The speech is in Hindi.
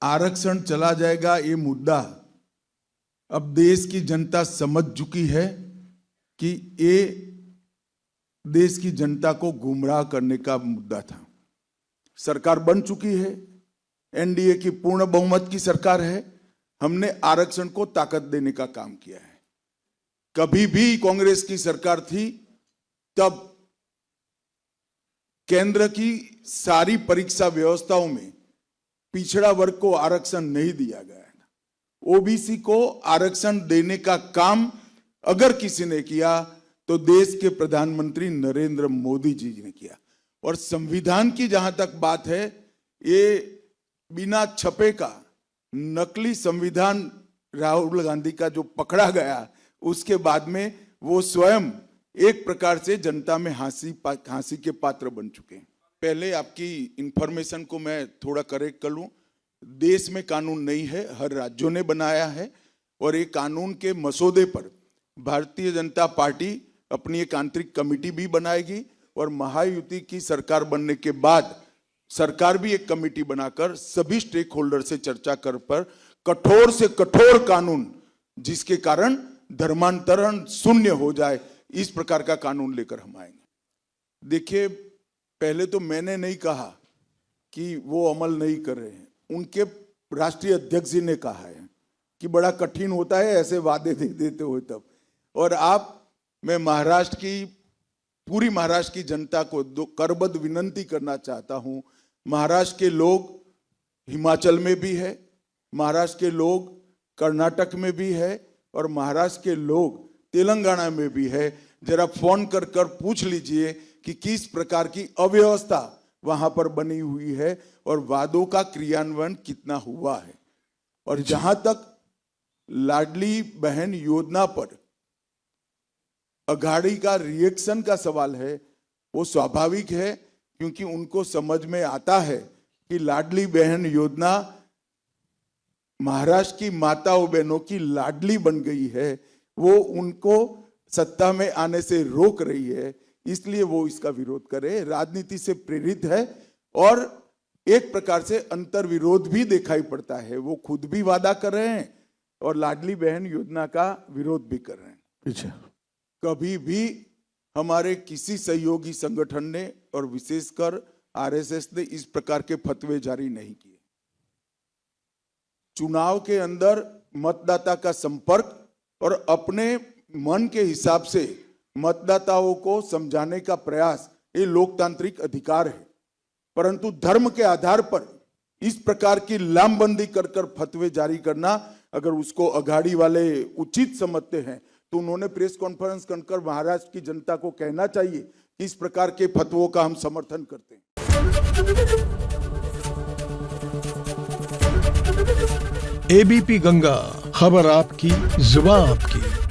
आरक्षण चला जाएगा ये मुद्दा अब देश की जनता समझ चुकी है कि ये देश की जनता को गुमराह करने का मुद्दा था। सरकार बन चुकी है, एनडीए की पूर्ण बहुमत की सरकार है। हमने आरक्षण को ताकत देने का काम किया है। कभी भी कांग्रेस की सरकार थी तब केंद्र की सारी परीक्षा व्यवस्थाओं में पिछड़ा वर्ग को आरक्षण नहीं दिया गया है। ओबीसी को आरक्षण देने का काम अगर किसी ने किया तो देश के प्रधानमंत्री नरेंद्र मोदी जी ने किया। और संविधान की जहां तक बात है, ये बिना छपे का नकली संविधान राहुल गांधी का जो पकड़ा गया, उसके बाद में वो स्वयं एक प्रकार से जनता में हंसी के पात्र बन चुके हैं। पहले आपकी इंफॉर्मेशन को मैं थोड़ा करेक्ट कर लूं, देश में कानून नहीं है, हर राज्यों ने बनाया है। और ये कानून के मसौदे पर भारतीय जनता पार्टी अपनी एक आंतरिक कमेटी भी बनाएगी और महायुति की सरकार बनने के बाद सरकार भी एक कमेटी बनाकर सभी स्टेक होल्डर से चर्चा कर पर कठोर से कठोर कानून, जिसके कारण धर्मांतरण शून्य हो जाए, इस प्रकार का कानून लेकर हम आएंगे। देखिए, पहले तो मैंने नहीं कहा कि वो अमल नहीं कर रहे हैं, उनके राष्ट्रीय अध्यक्ष जी ने कहा है कि बड़ा कठिन होता है ऐसे वादे दे देते हो तब। और मैं पूरी महाराष्ट्र की जनता को करबद्ध विनंती करना चाहता हूं। महाराष्ट्र के लोग हिमाचल में भी है, महाराष्ट्र के लोग कर्नाटक में भी है और महाराष्ट्र के लोग तेलंगाना में भी है। जरा फोन कर पूछ लीजिए कि किस प्रकार की अव्यवस्था वहां पर बनी हुई है और वादों का क्रियान्वयन कितना हुआ है। और जहां तक लाडली बहन योजना पर अघाड़ी का रिएक्शन का सवाल है, वो स्वाभाविक है, क्योंकि उनको समझ में आता है कि लाडली बहन योजना महाराष्ट्र की माताओं बहनों की लाडली बन गई है, वो उनको सत्ता में आने से रोक रही है, इसलिए वो इसका विरोध करे। राजनीति से प्रेरित है और एक प्रकार से अंतर विरोध भी दिखाई पड़ता है। वो खुद भी वादा कर रहे हैं और लाडली बहन योजना का विरोध भी कर रहे हैं। पीछे कभी भी हमारे किसी सहयोगी संगठन ने और विशेषकर आरएसएस ने इस प्रकार के फतवे जारी नहीं किए। चुनाव के अंदर मतदाता का संपर्क और अपने मन के हिसाब से मतदाताओं को समझाने का प्रयास, ये लोकतांत्रिक अधिकार है। परंतु धर्म के आधार पर इस प्रकार की लामबंदी कर फतवे जारी करना, अगर उसको अघाड़ी वाले उचित समझते हैं तो उन्होंने प्रेस कॉन्फ्रेंस कर महाराष्ट्र की जनता को कहना चाहिए कि इस प्रकार के फतवों का हम समर्थन करते हैं। एबीपी गंगा, खबर आपकी, जुबान आपकी।